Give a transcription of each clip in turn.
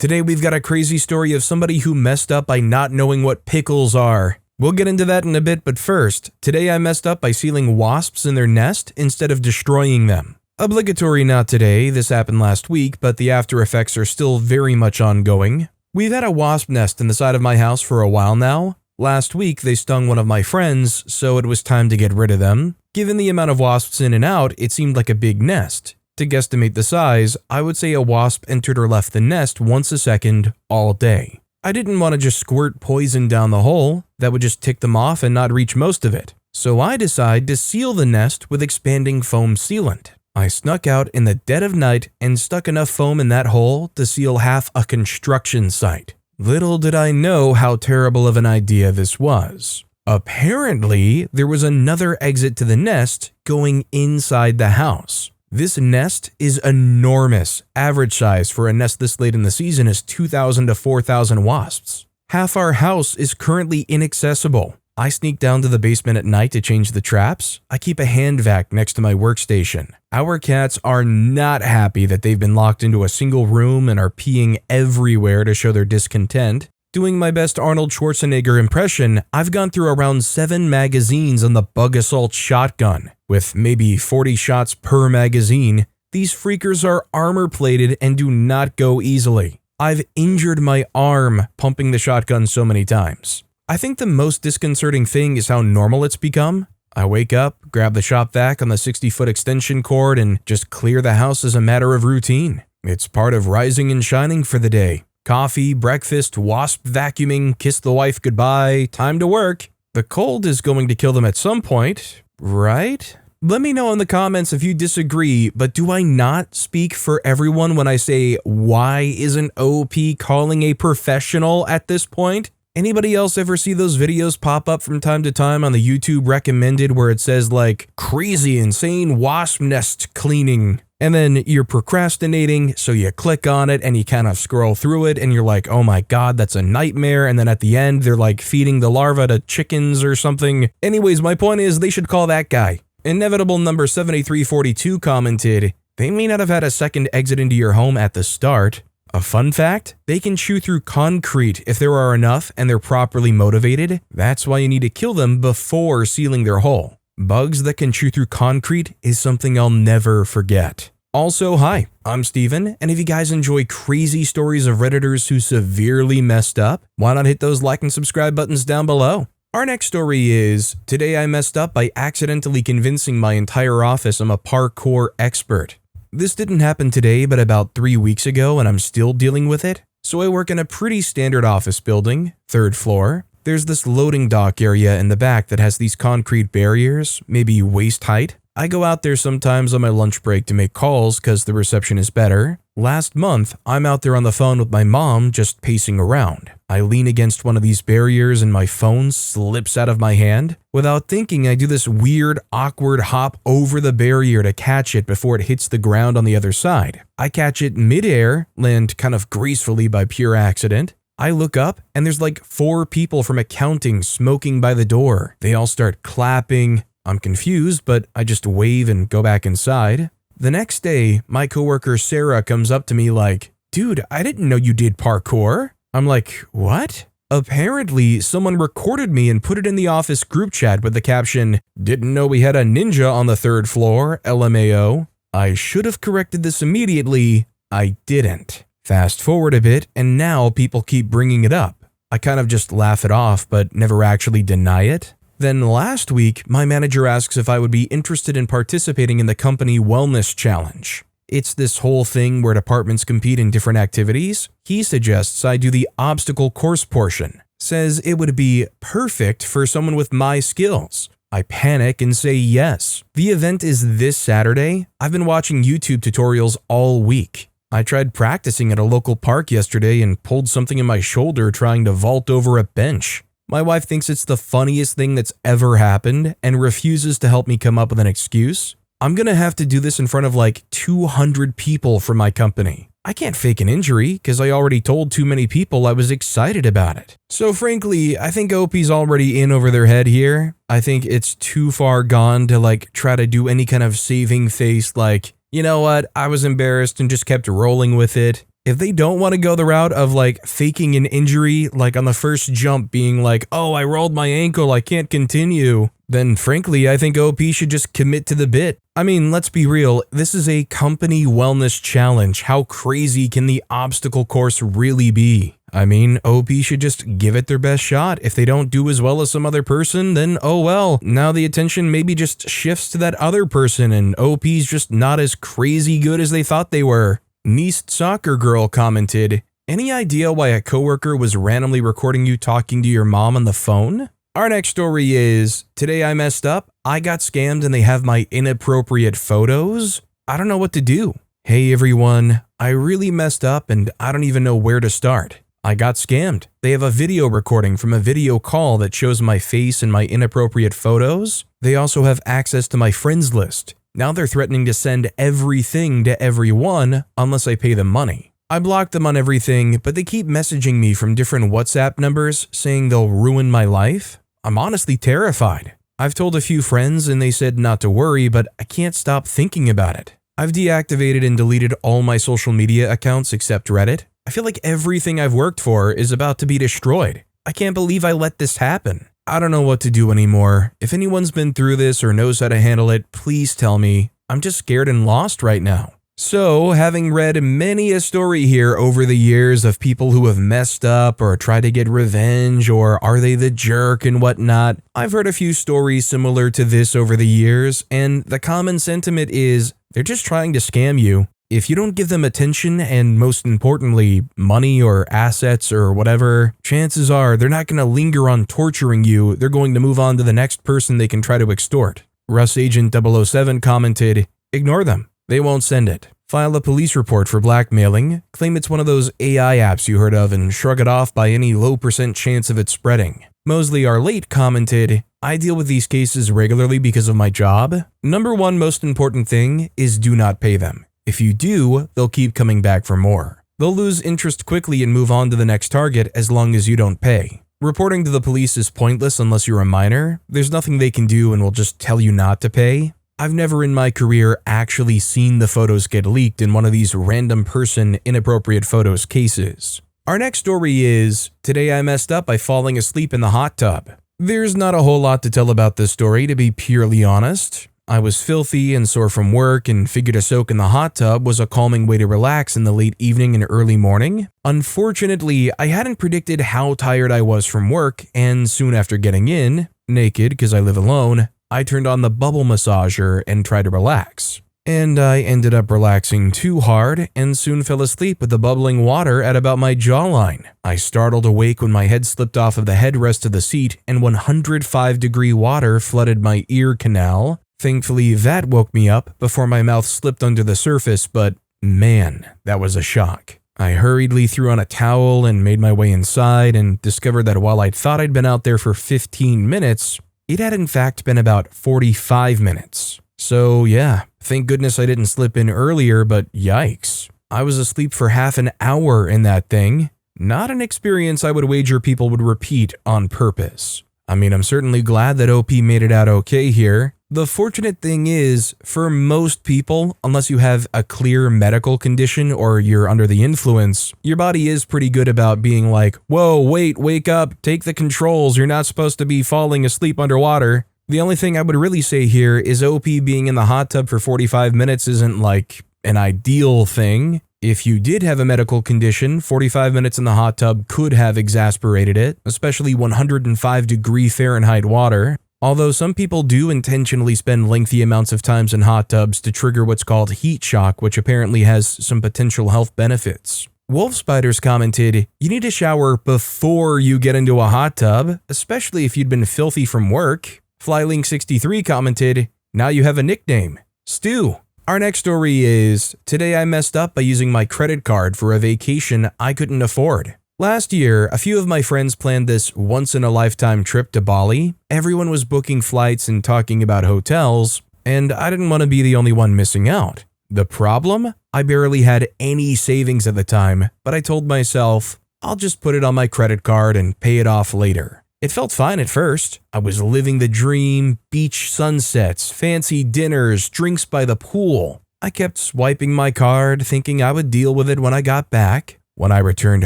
Today we've got a crazy story of somebody who messed up by not knowing what pickles are. We'll get into that in a bit, but first, today I messed up by sealing wasps in their nest instead of destroying them. Obligatory not today, this happened last week, but the after effects are still very much ongoing. We've had a wasp nest in the side of my house for a while now. Last week they stung one of my friends, so it was time to get rid of them. Given the amount of wasps in and out, it seemed like a big nest. To guesstimate the size, I would say a wasp entered or left the nest once a second, all day. I didn't want to just squirt poison down the hole, that would just tick them off and not reach most of it. So I decided to seal the nest with expanding foam sealant. I snuck out in the dead of night and stuck enough foam in that hole to seal half a construction site. Little did I know how terrible of an idea this was. Apparently, there was another exit to the nest going inside the house. This nest is enormous. Average size for a nest this late in the season is 2,000 to 4,000 wasps. Half our house is currently inaccessible. I sneak down to the basement at night to change the traps. I keep a hand vac next to my workstation. Our cats are not happy that they've been locked into a single room and are peeing everywhere to show their discontent. Doing my best Arnold Schwarzenegger impression, I've gone through around 7 magazines on the bug assault shotgun. With maybe 40 shots per magazine, these freakers are armor-plated and do not go easily. I've injured my arm pumping the shotgun so many times. I think the most disconcerting thing is how normal it's become. I wake up, grab the shop vac on the 60-foot extension cord, and just clear the house as a matter of routine. It's part of rising and shining for the day. Coffee, breakfast, wasp vacuuming, kiss the wife goodbye, time to work. The cold is going to kill them at some point, right? Let me know in the comments if you disagree, but do I not speak for everyone when I say, why isn't OP calling a professional at this point? Anybody else ever see those videos pop up from time to time on the YouTube recommended where it says like, crazy insane wasp nest cleaning? And then you're procrastinating, so you click on it and you kind of scroll through it and you're like, oh my god, that's a nightmare. And then at the end, they're like feeding the larva to chickens or something. Anyways, my point is they should call that guy. Inevitable number 7342 commented, they may not have had a second exit into your home at the start. A fun fact, they can chew through concrete if there are enough and they're properly motivated. That's why you need to kill them before sealing their hole. Bugs that can chew through concrete is something I'll never forget. Also, hi, I'm Steven, and if you guys enjoy crazy stories of Redditors who severely messed up, why not hit those like and subscribe buttons down below? Our next story is, today I messed up by accidentally convincing my entire office I'm a parkour expert. This didn't happen today, but about 3 weeks ago, and I'm still dealing with it. So I work in a pretty standard office building, 3rd floor. There's this loading dock area in the back that has these concrete barriers, maybe waist height. I go out there sometimes on my lunch break to make calls because the reception is better. Last month, I'm out there on the phone with my mom just pacing around. I lean against one of these barriers and my phone slips out of my hand. Without thinking, I do this weird, awkward hop over the barrier to catch it before it hits the ground on the other side. I catch it midair, land kind of gracefully by pure accident. I look up and there's like 4 people from accounting smoking by the door. They all start clapping. I'm confused, but I just wave and go back inside. The next day, my coworker Sarah comes up to me like, dude, I didn't know you did parkour. I'm like, what? Apparently, someone recorded me and put it in the office group chat with the caption, didn't know we had a ninja on the 3rd floor, LMAO. I should have corrected this immediately. I didn't. Fast forward a bit, and now people keep bringing it up. I kind of just laugh it off, but never actually deny it. Then last week, my manager asks if I would be interested in participating in the company wellness challenge. It's this whole thing where departments compete in different activities. He suggests I do the obstacle course portion. Says it would be perfect for someone with my skills. I panic and say yes. The event is this Saturday. I've been watching YouTube tutorials all week. I tried practicing at a local park yesterday and pulled something in my shoulder trying to vault over a bench. My wife thinks it's the funniest thing that's ever happened and refuses to help me come up with an excuse. I'm gonna have to do this in front of like 200 people from my company. I can't fake an injury because I already told too many people I was excited about it. So frankly, I think OP's already in over their head here. I think it's too far gone to like try to do any kind of saving face like, you know what, I was embarrassed and just kept rolling with it. If they don't want to go the route of like faking an injury, like on the first jump being like, oh, I rolled my ankle, I can't continue, then frankly, I think OP should just commit to the bit. I mean, let's be real, this is a company wellness challenge. How crazy can the obstacle course really be? I mean, OP should just give it their best shot. If they don't do as well as some other person, then oh well. Now the attention maybe just shifts to that other person and OP's just not as crazy good as they thought they were. Nice Soccer Girl commented, any idea why a coworker was randomly recording you talking to your mom on the phone? Our next story is, today I messed up, I got scammed and they have my inappropriate photos. I don't know what to do. Hey everyone, I really messed up and I don't even know where to start. I got scammed. They have a video recording from a video call that shows my face and my inappropriate photos. They also have access to my friends list. Now they're threatening to send everything to everyone unless I pay them money. I blocked them on everything, but they keep messaging me from different WhatsApp numbers saying they'll ruin my life. I'm honestly terrified. I've told a few friends and they said not to worry, but I can't stop thinking about it. I've deactivated and deleted all my social media accounts except Reddit. I feel like everything I've worked for is about to be destroyed. I can't believe I let this happen. I don't know what to do anymore. If anyone's been through this or knows how to handle it, please tell me. I'm just scared and lost right now. So, having read many a story here over the years of people who have messed up or tried to get revenge or are they the jerk and whatnot, I've heard a few stories similar to this over the years, and the common sentiment is they're just trying to scam you. If you don't give them attention and most importantly, money or assets or whatever, chances are they're not going to linger on torturing you, they're going to move on to the next person they can try to extort. Russ Agent 007 commented, ignore them. They won't send it. File a police report for blackmailing, claim it's one of those AI apps you heard of and shrug it off by any low % chance of it spreading. Mosley R. Late commented, I deal with these cases regularly because of my job. Number one most important thing is do not pay them. If you do, they'll keep coming back for more. They'll lose interest quickly and move on to the next target as long as you don't pay. Reporting to the police is pointless unless you're a minor. There's nothing they can do and will just tell you not to pay. I've never in my career actually seen the photos get leaked in one of these random person inappropriate photos cases. Our next story is, today I messed up by falling asleep in the hot tub. There's not a whole lot to tell about this story, to be purely honest. I was filthy and sore from work and figured a soak in the hot tub was a calming way to relax in the late evening and early morning. Unfortunately, I hadn't predicted how tired I was from work, and soon after getting in, naked because I live alone, I turned on the bubble massager and tried to relax. And I ended up relaxing too hard and soon fell asleep with the bubbling water at about my jawline. I startled awake when my head slipped off of the headrest of the seat and 105-degree water flooded my ear canal. Thankfully, that woke me up before my mouth slipped under the surface, but man, that was a shock. I hurriedly threw on a towel and made my way inside and discovered that while I thought I'd been out there for 15 minutes, it had in fact been about 45 minutes. So yeah, thank goodness I didn't slip in earlier, but yikes. I was asleep for half an hour in that thing. Not an experience I would wager people would repeat on purpose. I mean, I'm certainly glad that OP made it out okay here. The fortunate thing is, for most people, unless you have a clear medical condition or you're under the influence, your body is pretty good about being like, whoa, wait, wake up, take the controls, you're not supposed to be falling asleep underwater. The only thing I would really say here is OP being in the hot tub for 45 minutes isn't like an ideal thing. If you did have a medical condition, 45 minutes in the hot tub could have exasperated it, especially 105-degree Fahrenheit water. Although some people do intentionally spend lengthy amounts of times in hot tubs to trigger what's called heat shock, which apparently has some potential health benefits. Wolf Spiders commented, you need to shower before you get into a hot tub, especially if you'd been filthy from work. Flylink63 commented, now you have a nickname, Stu. Our next story is, today I messed up by using my credit card for a vacation I couldn't afford. Last year, a few of my friends planned this once-in-a-lifetime trip to Bali. Everyone was booking flights and talking about hotels, and I didn't want to be the only one missing out. The problem? I barely had any savings at the time, but I told myself, I'll just put it on my credit card and pay it off later. It felt fine at first. I was living the dream, beach sunsets, fancy dinners, drinks by the pool. I kept swiping my card, thinking I would deal with it when I got back. When I returned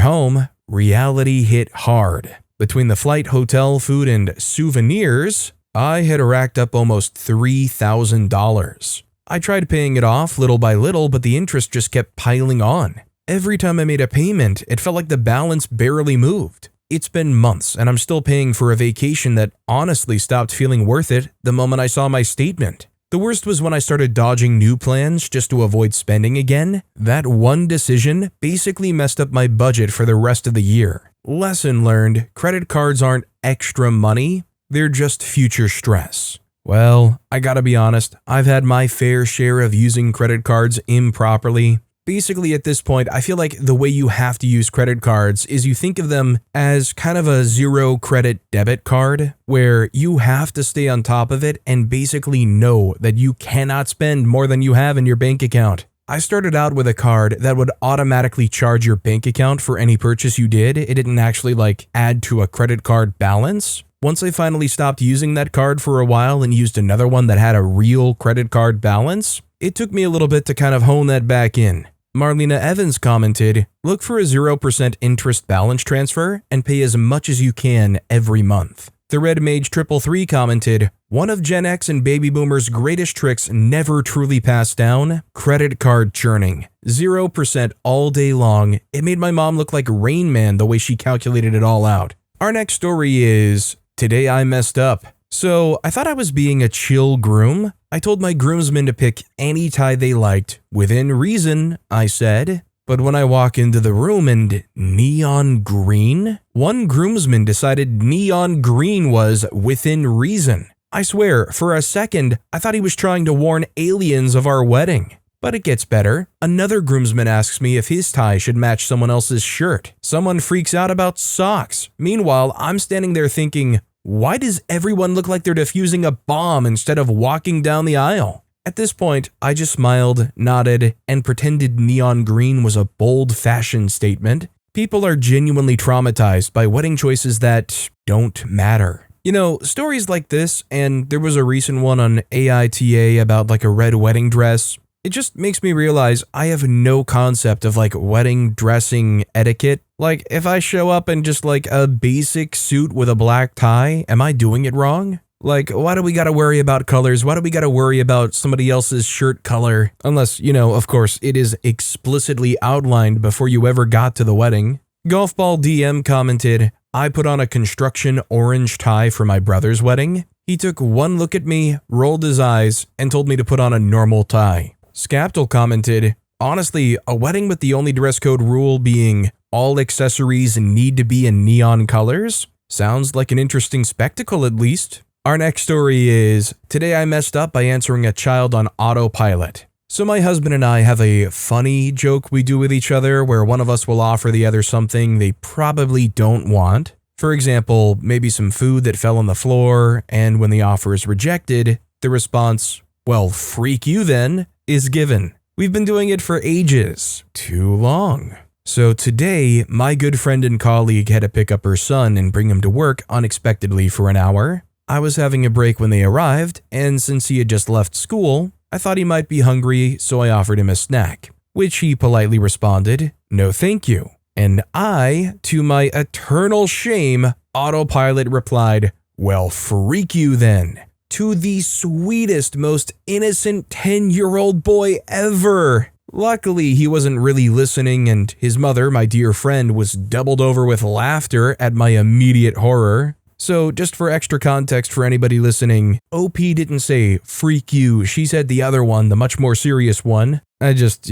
home, reality hit hard. Between the flight, hotel, food, and souvenirs, I had racked up almost $3,000. I tried paying it off little by little, but the interest just kept piling on. Every time I made a payment, it felt like the balance barely moved. It's been months, and I'm still paying for a vacation that honestly stopped feeling worth it the moment I saw my statement. The worst was when I started dodging new plans just to avoid spending again. That one decision basically messed up my budget for the rest of the year. Lesson learned, credit cards aren't extra money, they're just future stress. Well, I gotta be honest, I've had my fair share of using credit cards improperly. Basically, at this point, I feel like the way you have to use credit cards is you think of them as kind of a zero credit debit card, where you have to stay on top of it and basically know that you cannot spend more than you have in your bank account. I started out with a card that would automatically charge your bank account for any purchase you did. It didn't actually add to a credit card balance. Once I finally stopped using that card for a while and used another one that had a real credit card balance, it took me a little bit to kind of hone that back in. Marlena Evans commented, "Look for a 0% interest balance transfer and pay as much as you can every month." The Red Mage 333 commented, "One of Gen X and Baby Boomers' greatest tricks never truly passed down, credit card churning. 0% all day long. It made my mom look like Rain Man the way she calculated it all out." Our next story is, "Today I messed up. So I thought I was being a chill groom. I told my groomsmen to pick any tie they liked, within reason, I said. But when I walk into the room and neon green? One groomsman decided neon green was within reason. I swear, for a second, I thought he was trying to warn aliens of our wedding. But it gets better. Another groomsman asks me if his tie should match someone else's shirt. Someone freaks out about socks. Meanwhile, I'm standing there thinking, why does everyone look like they're defusing a bomb instead of walking down the aisle? At this point, I just smiled, nodded, and pretended neon green was a bold fashion statement. People are genuinely traumatized by wedding choices that don't matter. You know, stories like this, and there was a recent one on AITA about a red wedding dress, it just makes me realize I have no concept of wedding dressing etiquette. If I show up in just a basic suit with a black tie, am I doing it wrong? Why do we gotta worry about colors? Why do we gotta worry about somebody else's shirt color? Unless, of course, it is explicitly outlined before you ever got to the wedding. Golfball DM commented, "I put on a construction orange tie for my brother's wedding. He took one look at me, rolled his eyes, and told me to put on a normal tie." Scaptal commented, "Honestly, a wedding with the only dress code rule being all accessories need to be in neon colors? Sounds like an interesting spectacle at least." Our next story is, "Today I messed up by answering a child on autopilot." So my husband and I have a funny joke we do with each other where one of us will offer the other something they probably don't want. For example, maybe some food that fell on the floor, and when the offer is rejected, the response, "Well, freak you then," is given. We've been doing it for ages. Too long. So today, my good friend and colleague had to pick up her son and bring him to work unexpectedly for an hour. I was having a break when they arrived, and since he had just left school, I thought he might be hungry, so I offered him a snack, which he politely responded, "No thank you." And I, to my eternal shame, autopilot replied, "Well, freak you then," to the sweetest, most innocent 10-year-old boy ever. Luckily, he wasn't really listening, and his mother, my dear friend, was doubled over with laughter at my immediate horror. So, just for extra context for anybody listening, OP didn't say, "freak you," she said the other one, the much more serious one. I just,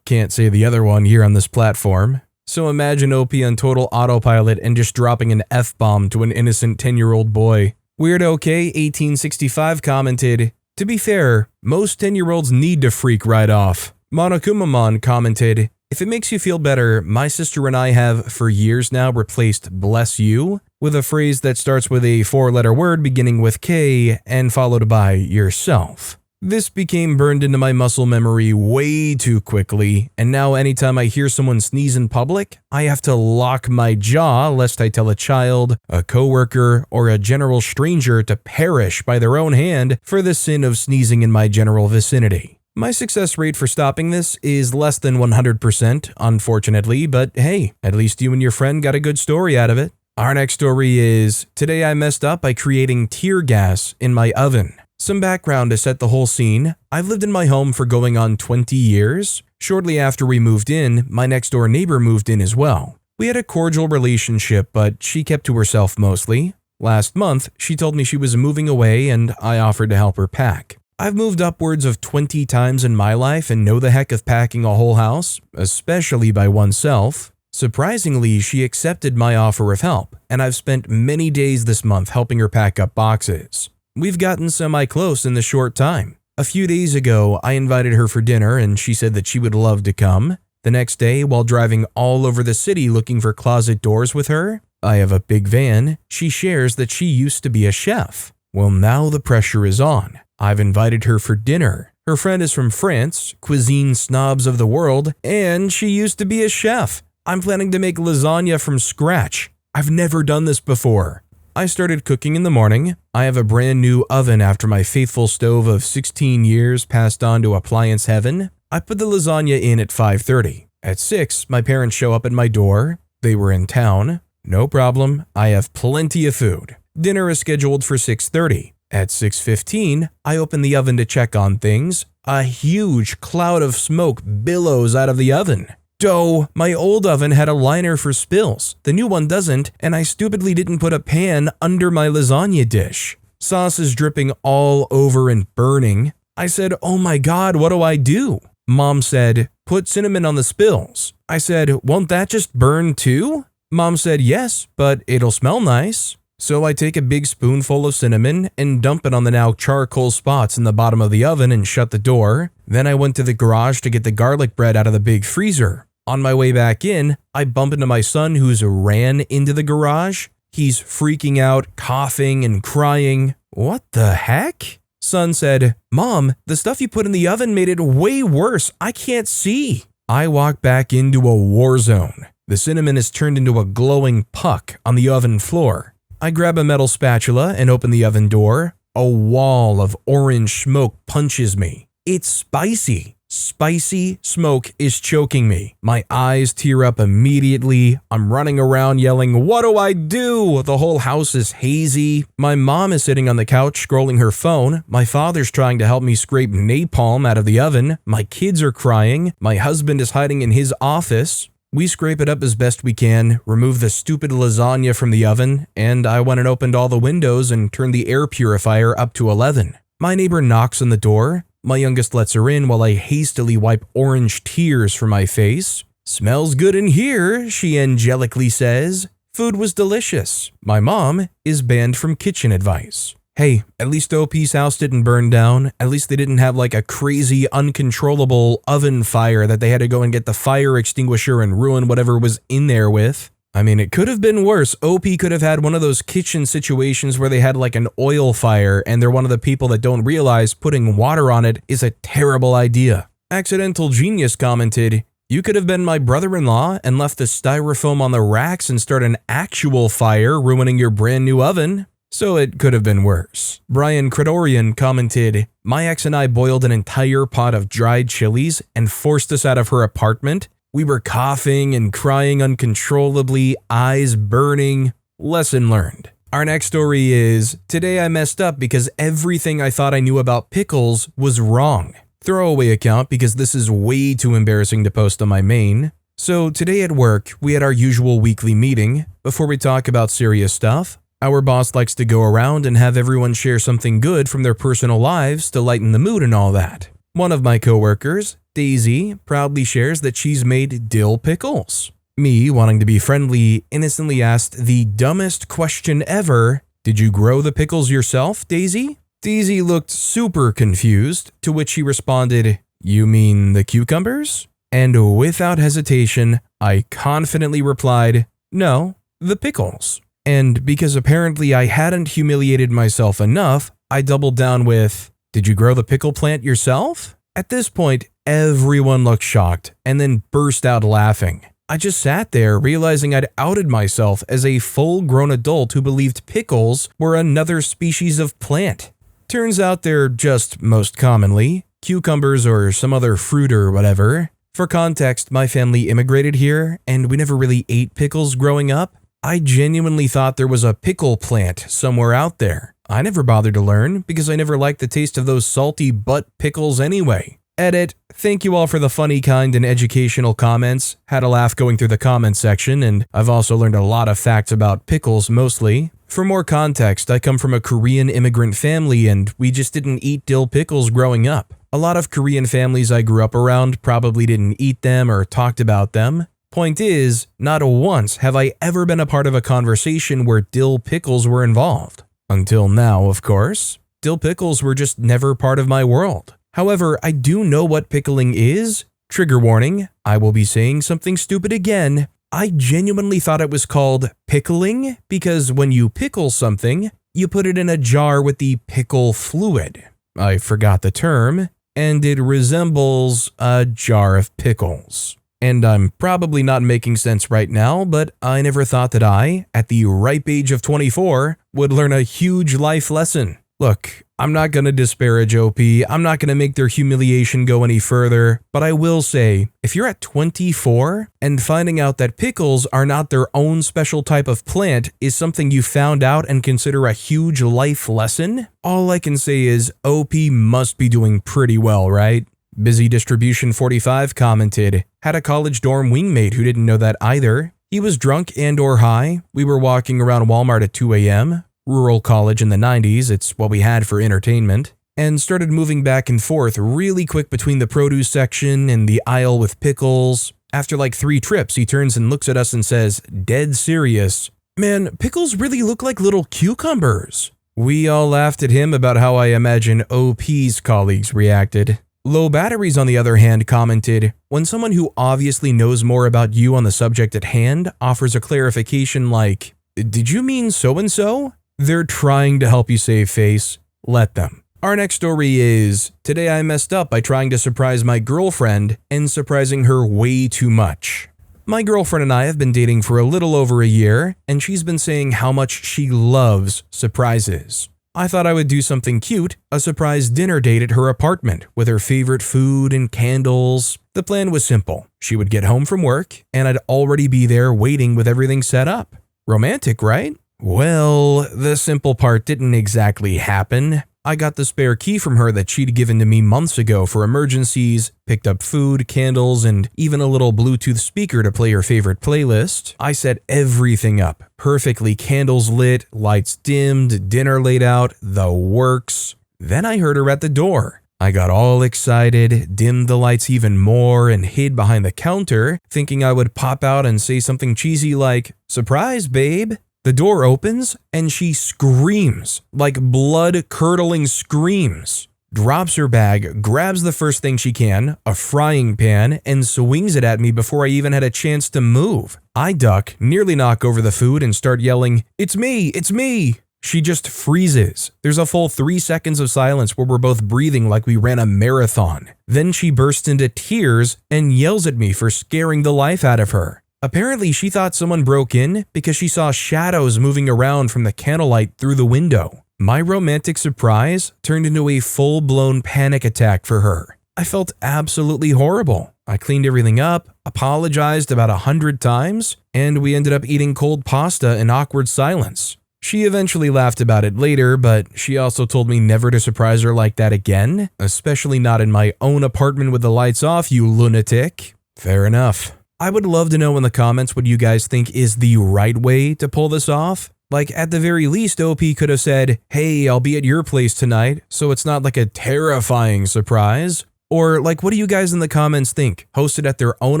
can't say the other one here on this platform. So imagine OP on total autopilot and just dropping an F-bomb to an innocent 10-year-old boy. Weird OK 1865 commented, "To be fair, most 10-year-olds need to freak right off." Monokumamon commented, "If it makes you feel better, my sister and I have for years now replaced 'bless you' with a phrase that starts with a 4-letter word beginning with K and followed by 'yourself.' This became burned into my muscle memory way too quickly, and now anytime I hear someone sneeze in public, I have to lock my jaw lest I tell a child, a coworker, or a general stranger to perish by their own hand for the sin of sneezing in my general vicinity. My success rate for stopping this is less than 100%, unfortunately, but hey, at least you and your friend got a good story out of it. Our next story is, today I messed up by creating tear gas in my oven. Some background to set the whole scene. I've lived in my home for going on 20 years. Shortly after we moved in, my next door neighbor moved in as well. We had a cordial relationship, but she kept to herself mostly. Last month, she told me she was moving away and I offered to help her pack. I've moved upwards of 20 times in my life and know the heck of packing a whole house, especially by oneself. Surprisingly, she accepted my offer of help, and I've spent many days this month helping her pack up boxes. We've gotten semi-close in the short time. A few days ago, I invited her for dinner and she said that she would love to come. The next day, while driving all over the city looking for closet doors with her, I have a big van, she shares that she used to be a chef. Well, now the pressure is on. I've invited her for dinner. Her friend is from France, cuisine snobs of the world, and she used to be a chef. I'm planning to make lasagna from scratch. I've never done this before. I started cooking in the morning. I have a brand new oven after my faithful stove of 16 years passed on to appliance heaven. I put the lasagna in at 5:30. At 6, my parents show up at my door. They were in town. No problem, I have plenty of food. Dinner is scheduled for 6:30. At 6:15, I open the oven to check on things. A huge cloud of smoke billows out of the oven. Dough! My old oven had a liner for spills. The new one doesn't, and I stupidly didn't put a pan under my lasagna dish. Sauce is dripping all over and burning. I said, "Oh my God, what do I do?" Mom said, "Put cinnamon on the spills." I said, "Won't that just burn too?" Mom said, "Yes, but it'll smell nice." So I take a big spoonful of cinnamon and dump it on the now charcoal spots in the bottom of the oven and shut the door. Then I went to the garage to get the garlic bread out of the big freezer. On my way back in, I bump into my son who's ran into the garage. He's freaking out, coughing and crying. "What the heck?" Son said, "Mom, the stuff you put in the oven made it way worse. I can't see." I walk back into a war zone. The cinnamon is turned into a glowing puck on the oven floor. I grab a metal spatula and open the oven door. A wall of orange smoke punches me. It's spicy. Spicy smoke is choking me. My eyes tear up immediately. I'm running around yelling, "What do I do?" The whole house is hazy. My mom is sitting on the couch scrolling her phone. My father's trying to help me scrape napalm out of the oven. My kids are crying. My husband is hiding in his office. We scrape it up as best we can, remove the stupid lasagna from the oven, and I went and opened all the windows and turned the air purifier up to 11. My neighbor knocks on the door. My youngest lets her in while I hastily wipe orange tears from my face. "Smells good in here," she angelically says. Food was delicious. My mom is banned from kitchen advice. Hey, at least OP's house didn't burn down. At least they didn't have like a crazy, uncontrollable oven fire that they had to go and get the fire extinguisher and ruin whatever was in there with. I mean, it could have been worse. OP could have had one of those kitchen situations where they had like an oil fire and they're one of the people that don't realize putting water on it is a terrible idea. Accidental Genius commented, "You could have been my brother-in-law and left the styrofoam on the racks and start an actual fire, ruining your brand new oven." So it could have been worse. Brian Kredorian commented, "My ex and I boiled an entire pot of dried chilies and forced us out of her apartment. We were coughing and crying uncontrollably, eyes burning. Lesson learned." Our next story is, today I messed up because everything I thought I knew about pickles was wrong. Throwaway account because this is way too embarrassing to post on my main. So today at work, we had our usual weekly meeting. Before we talk about serious stuff, our boss likes to go around and have everyone share something good from their personal lives to lighten the mood and all that. One of my coworkers, Daisy, proudly shares that she's made dill pickles. Me, wanting to be friendly, innocently asked the dumbest question ever, "Did you grow the pickles yourself, Daisy?" Daisy looked super confused, to which she responded, "You mean the cucumbers?" And without hesitation, I confidently replied, "No, the pickles." And because apparently I hadn't humiliated myself enough, I doubled down with, "Did you grow the pickle plant yourself?" At this point, everyone looked shocked and then burst out laughing. I just sat there realizing I'd outed myself as a full-grown adult who believed pickles were another species of plant. Turns out they're just, most commonly, cucumbers or some other fruit or whatever. For context, my family immigrated here and we never really ate pickles growing up. I genuinely thought there was a pickle plant somewhere out there. I never bothered to learn because I never liked the taste of those salty butt pickles anyway. Edit. Thank you all for the funny, kind, and educational comments. Had a laugh going through the comments section, and I've also learned a lot of facts about pickles mostly. For more context, I come from a Korean immigrant family and we just didn't eat dill pickles growing up. A lot of Korean families I grew up around probably didn't eat them or talked about them. Point is, not once have I ever been a part of a conversation where dill pickles were involved. Until now, of course. Dill pickles were just never part of my world. However, I do know what pickling is. Trigger warning, I will be saying something stupid again. I genuinely thought it was called pickling because when you pickle something, you put it in a jar with the pickle fluid. I forgot the term, and it resembles a jar of pickles. And I'm probably not making sense right now, but I never thought that I, at the ripe age of 24, would learn a huge life lesson. Look, I'm not going to disparage OP, I'm not going to make their humiliation go any further, but I will say, if you're at 24 and finding out that pickles are not their own special type of plant is something you found out and consider a huge life lesson, all I can say is OP must be doing pretty well, right? Busy Distribution 45 commented, had a college dorm wingmate who didn't know that either. He was drunk and or high. We were walking around Walmart at 2 a.m., rural college in the 90s, it's what we had for entertainment, and started moving back and forth really quick between the produce section and the aisle with pickles. After like 3 trips, he turns and looks at us and says, dead serious, "Man, pickles really look like little cucumbers." We all laughed at him about how I imagine OP's colleagues reacted. Low Batteries, on the other hand, commented, when someone who obviously knows more about you on the subject at hand offers a clarification like, "Did you mean so-and-so?" They're trying to help you save face. Let them. Our next story is, today I messed up by trying to surprise my girlfriend and surprising her way too much. My girlfriend and I have been dating for a little over a year, and she's been saying how much she loves surprises. I thought I would do something cute, a surprise dinner date at her apartment with her favorite food and candles. The plan was simple. She would get home from work, and I'd already be there waiting with everything set up. Romantic, right? Well, the simple part didn't exactly happen. I got the spare key from her that she'd given to me months ago for emergencies, picked up food, candles, and even a little Bluetooth speaker to play her favorite playlist. I set everything up, perfectly, candles lit, lights dimmed, dinner laid out, the works. Then I heard her at the door. I got all excited, dimmed the lights even more, and hid behind the counter, thinking I would pop out and say something cheesy like, "Surprise, babe." The door opens and she screams, like blood-curdling screams. Drops her bag, grabs the first thing she can, a frying pan, and swings it at me before I even had a chance to move. I duck, nearly knock over the food, and start yelling, "It's me! It's me!" She just freezes. There's a full 3 seconds of silence where we're both breathing like we ran a marathon. Then she bursts into tears and yells at me for scaring the life out of her. Apparently, she thought someone broke in because she saw shadows moving around from the candlelight through the window. My romantic surprise turned into a full-blown panic attack for her. I felt absolutely horrible. I cleaned everything up, apologized about 100 times, and we ended up eating cold pasta in awkward silence. She eventually laughed about it later, but she also told me never to surprise her like that again, especially not in my own apartment with the lights off, you lunatic. Fair enough. I would love to know in the comments what you guys think is the right way to pull this off. Like, at the very least, OP could have said, "Hey, I'll be at your place tonight," so it's not like a terrifying surprise. Or, like, what do you guys in the comments think? Host it at their own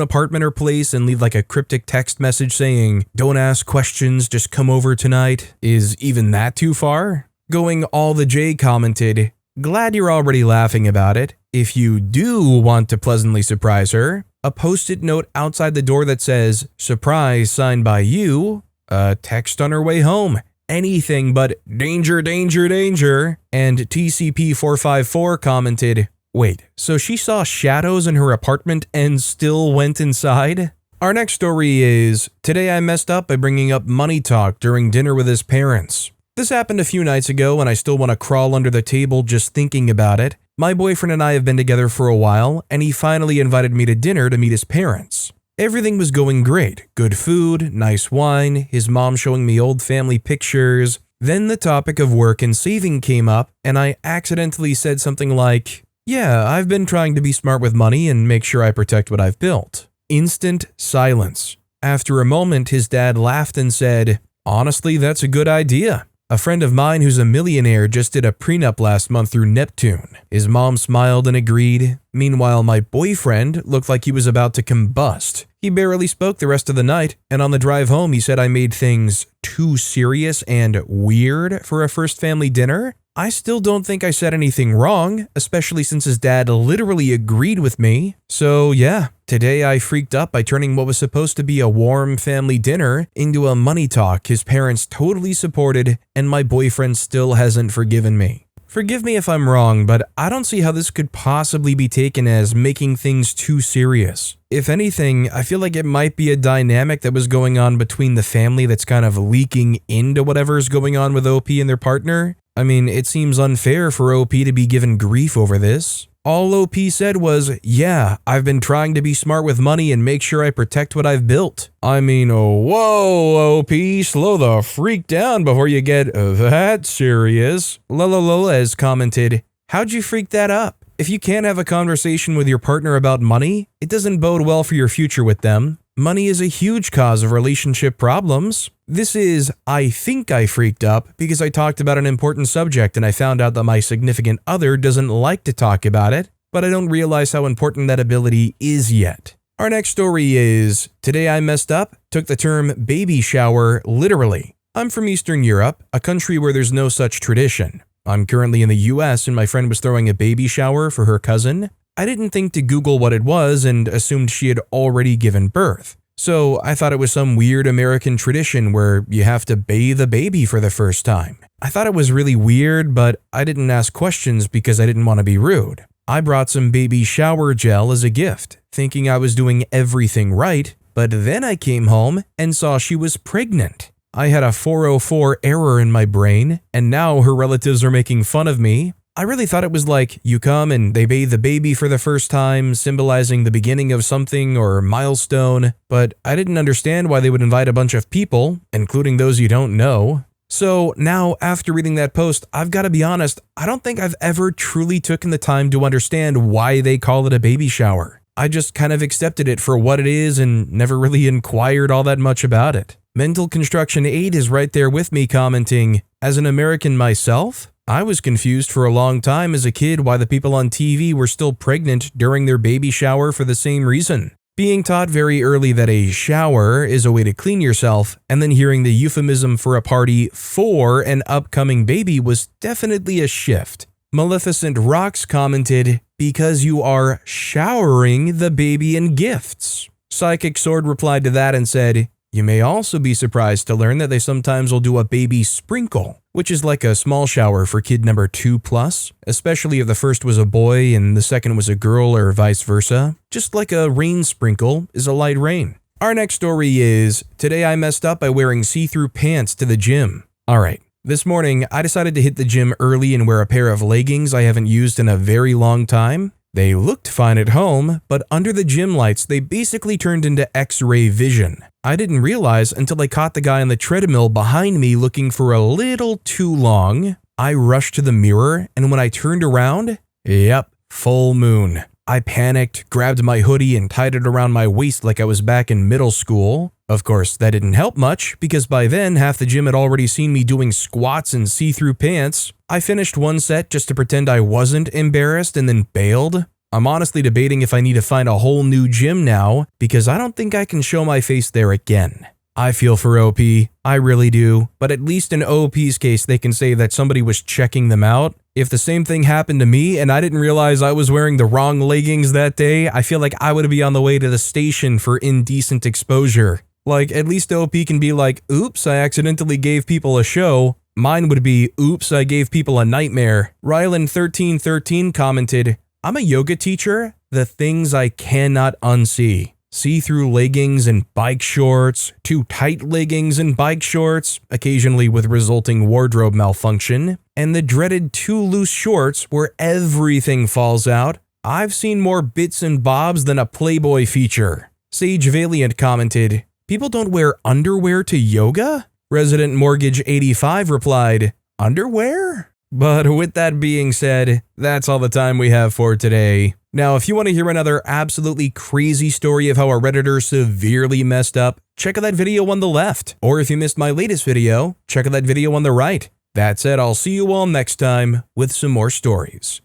apartment or place and leave like a cryptic text message saying, "Don't ask questions, just come over tonight." Is even that too far? Going All the J commented, "Glad you're already laughing about it. If you do want to pleasantly surprise her, a post-it note outside the door that says, 'Surprise, signed by you,' a text on her way home. Anything but danger, danger, danger." And TCP454 commented, "Wait, so she saw shadows in her apartment and still went inside?" Our next story is, today I messed up by bringing up money talk during dinner with his parents. This happened a few nights ago and I still want to crawl under the table just thinking about it. My boyfriend and I have been together for a while, and he finally invited me to dinner to meet his parents. Everything was going great. Good food, nice wine, his mom showing me old family pictures. Then the topic of work and saving came up, and I accidentally said something like, "Yeah, I've been trying to be smart with money and make sure I protect what I've built." Instant silence. After a moment, his dad laughed and said, "Honestly, that's a good idea. A friend of mine who's a millionaire just did a prenup last month through Neptune." His mom smiled and agreed. Meanwhile, my boyfriend looked like he was about to combust. He barely spoke the rest of the night, and on the drive home he said I made things too serious and weird for a first family dinner. I still don't think I said anything wrong, especially since his dad literally agreed with me. So yeah, today I freaked up by turning what was supposed to be a warm family dinner into a money talk his parents totally supported, and my boyfriend still hasn't forgiven me. Forgive me if I'm wrong, but I don't see how this could possibly be taken as making things too serious. If anything, I feel like it might be a dynamic that was going on between the family that's kind of leaking into whatever's going on with OP and their partner. I mean, it seems unfair for OP to be given grief over this. All OP said was, "Yeah, I've been trying to be smart with money and make sure I protect what I've built." I mean, whoa, OP, slow the freak down before you get that serious. Lolololez commented, "How'd you freak that up? If you can't have a conversation with your partner about money, it doesn't bode well for your future with them. Money is a huge cause of relationship problems." This is, I think I freaked up because I talked about an important subject and I found out that my significant other doesn't like to talk about it, but I don't realize how important that ability is yet. Our next story is, today I messed up, took the term baby shower literally. I'm from Eastern Europe, a country where there's no such tradition. I'm currently in the US and my friend was throwing a baby shower for her cousin. I didn't think to Google what it was and assumed she had already given birth. So I thought it was some weird American tradition where you have to bathe a baby for the first time. I thought it was really weird, but I didn't ask questions because I didn't want to be rude. I brought some baby shower gel as a gift, thinking I was doing everything right, but then I came home and saw she was pregnant. I had a 404 error in my brain, and now her relatives are making fun of me. I really thought it was like, you come and they bathe the baby for the first time, symbolizing the beginning of something or milestone, but I didn't understand why they would invite a bunch of people, including those you don't know. So now, after reading that post, I've got to be honest, I don't think I've ever truly taken the time to understand why they call it a baby shower. I just kind of accepted it for what it is and never really inquired all that much about it. Mental Construction 8 is right there with me commenting, "As an American myself, I was confused for a long time as a kid why the people on TV were still pregnant during their baby shower for the same reason. Being taught very early that a shower is a way to clean yourself, and then hearing the euphemism for a party for an upcoming baby was definitely a shift." Maleficent Rocks commented, "Because you are showering the baby in gifts." Psychic Sword replied to that and said, "You may also be surprised to learn that they sometimes will do a baby sprinkle, which is like a small shower for kid number 2+, especially if the first was a boy and the second was a girl or vice versa. Just like a rain sprinkle is a light rain." Our next story is, today I messed up by wearing see-through pants to the gym. Alright, this morning I decided to hit the gym early and wear a pair of leggings I haven't used in a very long time. They looked fine at home, but under the gym lights, they basically turned into X-ray vision. I didn't realize until I caught the guy on the treadmill behind me looking for a little too long. I rushed to the mirror, and when I turned around, yep, full moon. I panicked, grabbed my hoodie, and tied it around my waist like I was back in middle school. Of course, that didn't help much, because by then, half the gym had already seen me doing squats in see-through pants. I finished one set just to pretend I wasn't embarrassed and then bailed. I'm honestly debating if I need to find a whole new gym now, because I don't think I can show my face there again. I feel for OP, I really do, but at least in OP's case they can say that somebody was checking them out. If the same thing happened to me and I didn't realize I was wearing the wrong leggings that day, I feel like I would be on the way to the station for indecent exposure. Like, at least OP can be like, "Oops, I accidentally gave people a show." Mine would be, "Oops, I gave people a nightmare." Rylan1313 commented, "I'm a yoga teacher. The things I cannot unsee. See-through leggings and bike shorts, too tight leggings and bike shorts, occasionally with resulting wardrobe malfunction. and the dreaded too loose shorts where everything falls out. I've seen more bits and bobs than a Playboy feature. Sage Valiant commented, "People don't wear underwear to yoga?" Resident Mortgage 85 replied, "Underwear?" But with that being said, that's all the time we have for today. Now, if you want to hear another absolutely crazy story of how a Redditor severely messed up, check out that video on the left. Or if you missed my latest video, check out that video on the right. That said, I'll see you all next time with some more stories.